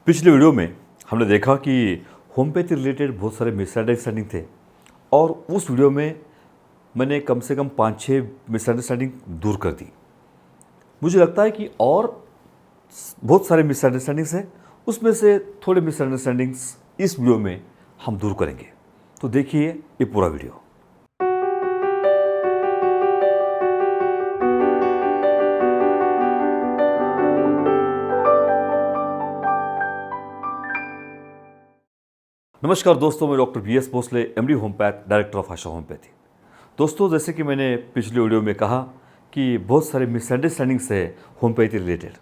पिछले वीडियो में हमने देखा कि होम्योपैथी रिलेटेड बहुत सारे मिसअंडरस्टैंडिंग थे और उस वीडियो में मैंने कम से कम 5-6 मिसअंडरस्टैंडिंग दूर कर दी। मुझे लगता है कि और बहुत सारे मिसअंडरस्टैंडिंग्स हैं, उसमें से थोड़े मिसअंडरस्टैंडिंग्स इस वीडियो में हम दूर करेंगे। तो देखिए ये पूरा वीडियो। नमस्कार दोस्तों, मैं doctor BS Bhosle, MD homeopath, director of Asha homeopathy. दोस्तों, जैसे कि मैंने पिछले वीडियो में कहा कि बहुत सारे मिसअंडरस्टैंडिंग्स है होम्योपैथी रिलेटेड,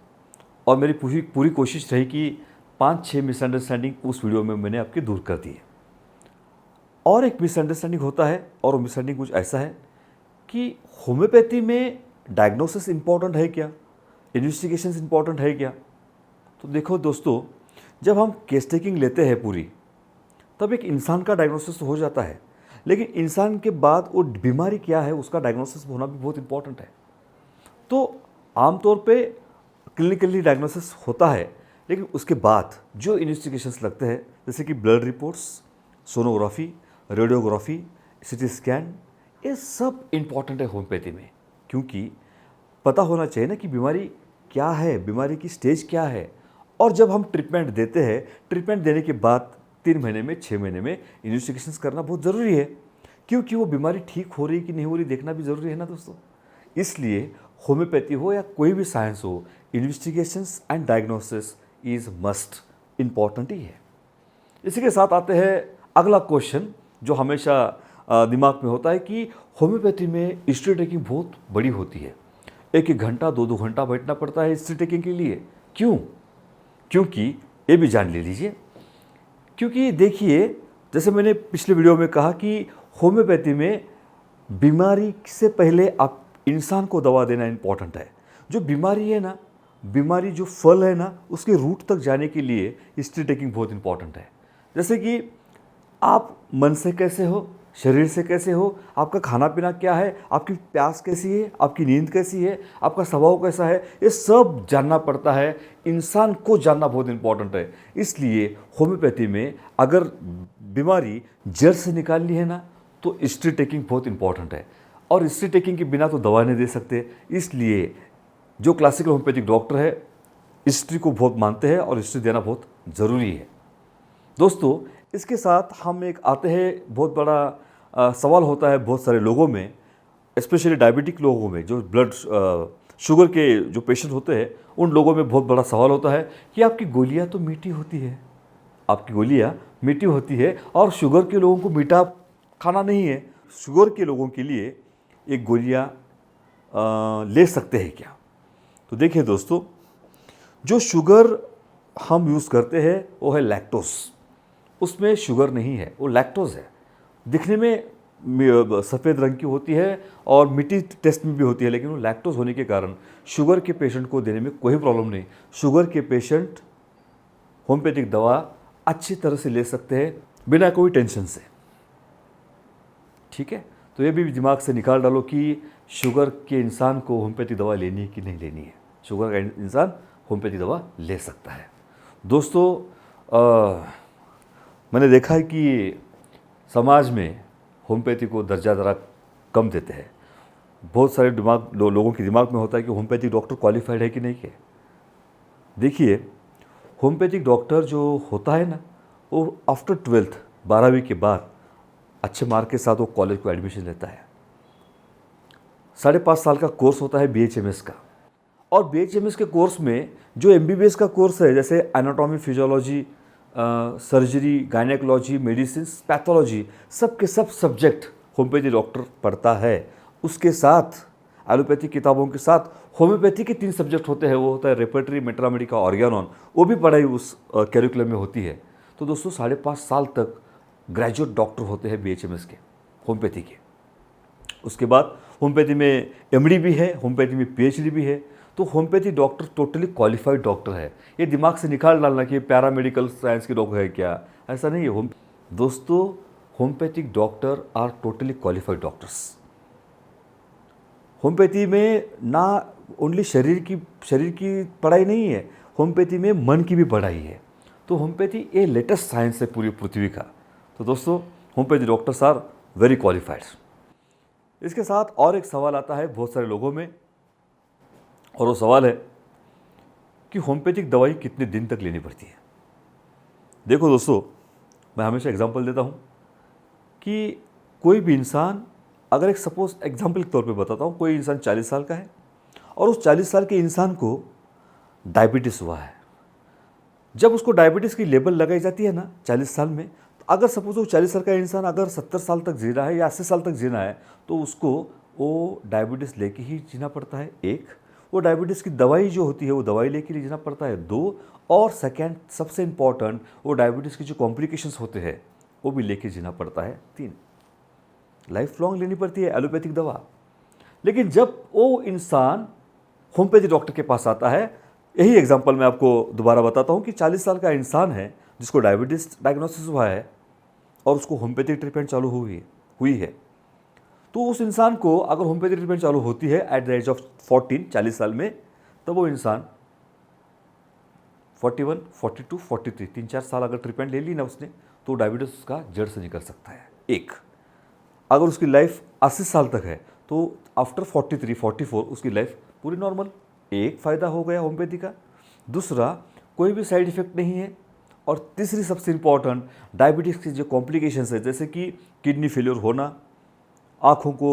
और मेरी पूरी कोशिश रही कि 5-6 मिसअंडरस्टैंडिंग उस वीडियो में मैंने आपके दूर कर दिए। और एक मिसअंडरस्टैंडिंग होता है, और वो मिसअंडरस्टैंडिंग कुछ ऐसा है कि होम्योपैथी में डायग्नोसिस इंपॉर्टेंट है क्या, इन्वेस्टिगेशन इंपॉर्टेंट है क्या। तो देखो दोस्तों, जब हम केस टेकिंग लेते हैं पूरी, तब एक इंसान का डायग्नोसिस हो जाता है, लेकिन इंसान के बाद वो बीमारी क्या है उसका डायग्नोसिस होना भी बहुत इंपॉर्टेंट है। तो आमतौर पे क्लिनिकली डायग्नोसिस होता है, लेकिन उसके बाद जो इन्वेस्टिगेशंस लगते हैं, जैसे कि blood reports, sonography, radiography, CT scan, ये सब इम्पॉर्टेंट है होम्योपैथी में। क्योंकि पता होना चाहिए ना कि बीमारी क्या है, बीमारी की स्टेज क्या है। और जब हम ट्रीटमेंट देते हैं, ट्रीटमेंट देने के बाद 3 महीने में, 6 महीने में इन्वेस्टिगेशंस करना बहुत ज़रूरी है, क्योंकि वो बीमारी ठीक हो रही है कि नहीं हो रही देखना भी ज़रूरी है ना दोस्तों। इसलिए होम्योपैथी हो या कोई भी साइंस हो, investigations and diagnosis is must, important ही है। इसी के साथ आते हैं अगला क्वेश्चन जो हमेशा दिमाग में होता है कि होम्योपैथी में हिस्ट्री टेकिंग बहुत बड़ी होती है। 1-1 घंटा, 2-2 घंटा बैठना पड़ता है हिस्ट्री टेकिंग के लिए। क्यों? क्योंकि ये भी जान ले लीजिए। क्योंकि देखिए, जैसे मैंने पिछले वीडियो में कहा कि होम्योपैथी में बीमारी से पहले आप इंसान को दवा देना इम्पॉर्टेंट है। जो बीमारी है ना, बीमारी जो फल है ना, उसके रूट तक जाने के लिए हिस्ट्री टेकिंग बहुत इंपॉर्टेंट है। जैसे कि आप मन से कैसे हो, शरीर से कैसे हो, आपका खाना पीना क्या है, आपकी प्यास कैसी है, आपकी नींद कैसी है, आपका स्वभाव कैसा है, ये सब जानना पड़ता है। इंसान को जानना बहुत इंपॉर्टेंट है। इसलिए होम्योपैथी में अगर बीमारी जड़ से निकालनी है ना, तो हिस्ट्री टेकिंग बहुत इंपॉर्टेंट है। और हिस्ट्री टेकिंग के बिना तो दवा नहीं दे सकते। इसलिए जो क्लासिकल होम्योपैथिक डॉक्टर है, हिस्ट्री को बहुत मानते हैं और हिस्ट्री देना बहुत ज़रूरी है। दोस्तों, इसके साथ हम एक आते हैं, बहुत बड़ा सवाल होता है बहुत सारे लोगों में, स्पेशली डायबिटिक लोगों में, जो ब्लड शुगर के जो पेशेंट होते हैं, उन लोगों में बहुत बड़ा सवाल होता है कि आपकी गोलियां तो मीठी होती है, आपकी गोलियां मीठी होती है, और शुगर के लोगों को मीठा खाना नहीं है। शुगर के लोगों के लिए एक गोलियां ले सकते हैं क्या? तो देखिए दोस्तों, जो शुगर हम यूज़ करते हैं वो है लैक्टोज। उसमें शुगर नहीं है, वो लैक्टोज है। दिखने में सफ़ेद रंग की होती है और मीठी टेस्ट में भी होती है, लेकिन वो लैक्टोज होने के कारण शुगर के पेशेंट को देने में कोई प्रॉब्लम नहीं। शुगर के पेशेंट होम्योपैथिक दवा अच्छी तरह से ले सकते हैं बिना कोई टेंशन से। ठीक है, तो ये भी दिमाग से निकाल डालो कि शुगर के इंसान को होम्योपैथिक दवा लेनी है कि नहीं लेनी है। शुगर का इंसान होम्योपैथिक दवा ले सकता है। दोस्तों, मैंने देखा है कि समाज में होम्योपैथी को दर्जा ज़रा कम देते हैं। बहुत सारे लोगों के दिमाग में होता है कि होम्योपैथिक डॉक्टर क्वालिफाइड है कि नहीं है। देखिए, होम्योपैथिक डॉक्टर जो होता है ना, वो आफ्टर 12th 12वीं के बाद अच्छे मार्क के साथ वो कॉलेज को एडमिशन लेता है। 5.5 साल का कोर्स होता है BHMS का, और BHMS के कोर्स में जो MBBS का कोर्स है, जैसे anatomy, physiology, surgery, gynaecology, medicine, pathology, सब के सब सब्जेक्ट होम्योपैथी डॉक्टर पढ़ता है। उसके साथ एलोपैथी किताबों के साथ होम्योपैथी के 3 सब्जेक्ट होते हैं। वो होता है रेपर्टरी, मेट्रामेडिका, ऑर्गेनॉन। वो भी पढ़ाई उस कैरिकुलम में होती है। तो दोस्तों, 5.5 साल तक ग्रेजुएट डॉक्टर होते हैं BHMS के, होम्योपैथी के। उसके बाद होम्योपैथी में MD भी है, होम्योपैथी में PhD भी है। तो homeopathy doctor totally qualified doctor है। ये दिमाग से निकाल डालना कि पैरामेडिकल साइंस के डॉक्टर है क्या, ऐसा नहीं है। दोस्तों, homeopathic doctor R totally qualified doctors. Homeopathy में ना ओनली शरीर की पढ़ाई नहीं है, होम्योपैथी में मन की भी पढ़ाई है। तो होम्योपैथी ये लेटेस्ट साइंस है पूरी पृथ्वी का। तो दोस्तों, homeopathy doctors are very qualified. इसके साथ और एक सवाल आता है बहुत सारे लोगों में, और वो सवाल है कि होम्योपैथिक दवाई कितने दिन तक लेनी पड़ती है। देखो दोस्तों, मैं हमेशा एग्जांपल देता हूँ कि कोई भी इंसान, अगर एक सपोज एग्जांपल के तौर पे बताता हूँ, कोई इंसान 40 साल का है और उस 40 साल के इंसान को डायबिटीज़ हुआ है। जब उसको डायबिटीज़ की लेबल लगाई जाती है ना 40 साल में, तो अगर सपोज वो 40 साल का इंसान अगर 70 साल तक जी रहा है या 80 साल तक जीना है, तो उसको वो डायबिटीज़ लेके ही जीना पड़ता है। एक, वो डायबिटीज़ की दवाई जो होती है वो दवाई लेके जीना पड़ता है। दो, और सेकेंड सबसे इम्पॉर्टेंट, वो डायबिटीज़ की जो कॉम्प्लिकेशंस होते हैं वो भी लेके जीना पड़ता है। तीन, लाइफ लॉन्ग लेनी पड़ती है एलोपैथिक दवा। लेकिन जब वो इंसान होम्योपैथी डॉक्टर के पास आता है, यही एग्जांपल मैं आपको दोबारा बताता हूँ कि 40 साल का इंसान है जिसको डायबिटीज़ डायग्नोसिस हुआ है और उसको होम्योपैथिक ट्रीटमेंट चालू हुई है, तो उस इंसान को अगर होम्योपैथिक ट्रीटमेंट चालू होती है एट द एज ऑफ 14, 40 साल में, तब वो इंसान 41, 42, 43, 3-4 साल अगर ट्रीटमेंट ले ली ना उसने, तो डायबिटीज़ उसका जड़ से निकल सकता है। एक, अगर उसकी लाइफ 80 साल तक है तो आफ्टर 43, 44 उसकी लाइफ पूरी नॉर्मल। एक फ़ायदा हो गया होम्योपैथी का। दूसरा, कोई भी साइड इफ़ेक्ट नहीं है। और तीसरी सबसे इम्पॉर्टेंट, डायबिटीज़ की जो कॉम्प्लिकेशंस है, जैसे कि किडनी फेलियर होना, आँखों को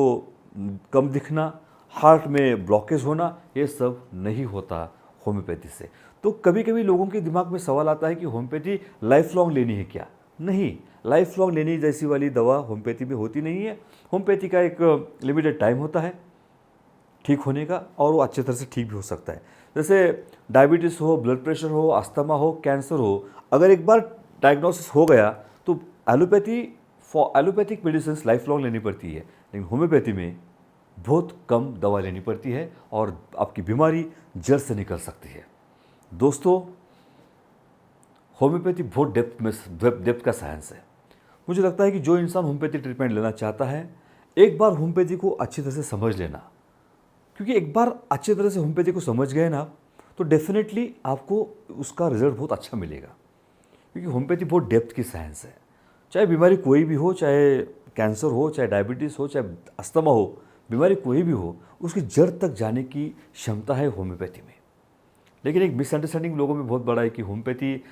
कम दिखना, हार्ट में ब्लॉकेज होना, ये सब नहीं होता होम्योपैथी से। तो कभी कभी लोगों के दिमाग में सवाल आता है कि होम्योपैथी लाइफ लॉन्ग लेनी है क्या? नहीं, लाइफ लॉन्ग लेनी जैसी वाली दवा होम्योपैथी में होती नहीं है। होम्योपैथी का एक लिमिटेड टाइम होता है ठीक होने का, और वो अच्छे तरह से ठीक भी हो सकता है। जैसे डायबिटीज़ हो, ब्लड प्रेशर हो, अस्थमा हो, कैंसर हो, अगर एक बार डायग्नोसिस हो गया तो एलोपैथिक मेडिसिन लाइफ लॉन्ग लेनी पड़ती है। लेकिन होम्योपैथी में बहुत कम दवा लेनी पड़ती है और आपकी बीमारी जड़ से निकल सकती है। दोस्तों, होम्योपैथी बहुत डेप्थ का साइंस है। मुझे लगता है कि जो इंसान होम्योपैथी ट्रीटमेंट लेना चाहता है, एक बार होम्योपैथी को अच्छी तरह से समझ लेना, क्योंकि एक बार अच्छी तरह से होम्योपैथी को समझ गए ना, तो डेफिनेटली आपको उसका रिजल्ट बहुत अच्छा मिलेगा। क्योंकि होम्योपैथी बहुत डेप्थ की साइंस है। चाहे बीमारी कोई भी हो, चाहे कैंसर हो, चाहे डायबिटीज़ हो, चाहे अस्थमा हो, बीमारी कोई भी हो, उसकी जड़ तक जाने की क्षमता है होम्योपैथी में। लेकिन एक मिसअंडरस्टैंडिंग लोगों में बहुत बड़ा है कि होम्योपैथी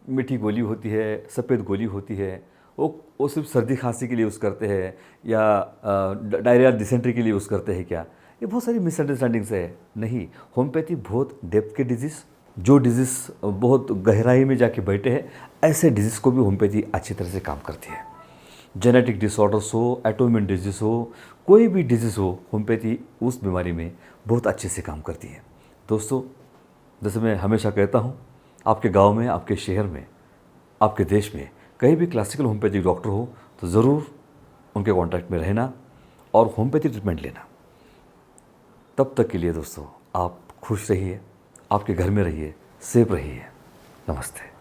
मीठी गोली होती है, सफ़ेद गोली होती है, वो सिर्फ सर्दी खांसी के लिए यूज़ करते हैं, या डायरिया डिसेंट्री के लिए यूज़ करते हैं क्या? ये बहुत सारी मिसअंडरस्टैंडिंग्स है। नहीं, होम्योपैथी बहुत डेप्थ के डिजीज़, जो डिजीज़ बहुत गहराई में जाके बैठे हैं, ऐसे डिजीज़ को भी होम्योपैथी अच्छी तरह से काम करती है। जेनेटिक डिसऑर्डर्स हो, ऑटोइम्यून डिजीज़ हो, कोई भी डिजीज़ हो, होम्योपैथी उस बीमारी में बहुत अच्छे से काम करती है। दोस्तों, जैसे मैं हमेशा कहता हूँ, आपके गांव में, आपके शहर में, आपके देश में कहीं भी क्लासिकल होम्योपैथिक डॉक्टर हो तो ज़रूर उनके कांटेक्ट में रहना और होम्योपैथी ट्रीटमेंट लेना। तब तक के लिए दोस्तों, आप खुश रहिए, आपके घर में रहिए, सेफ रहिए। नमस्ते।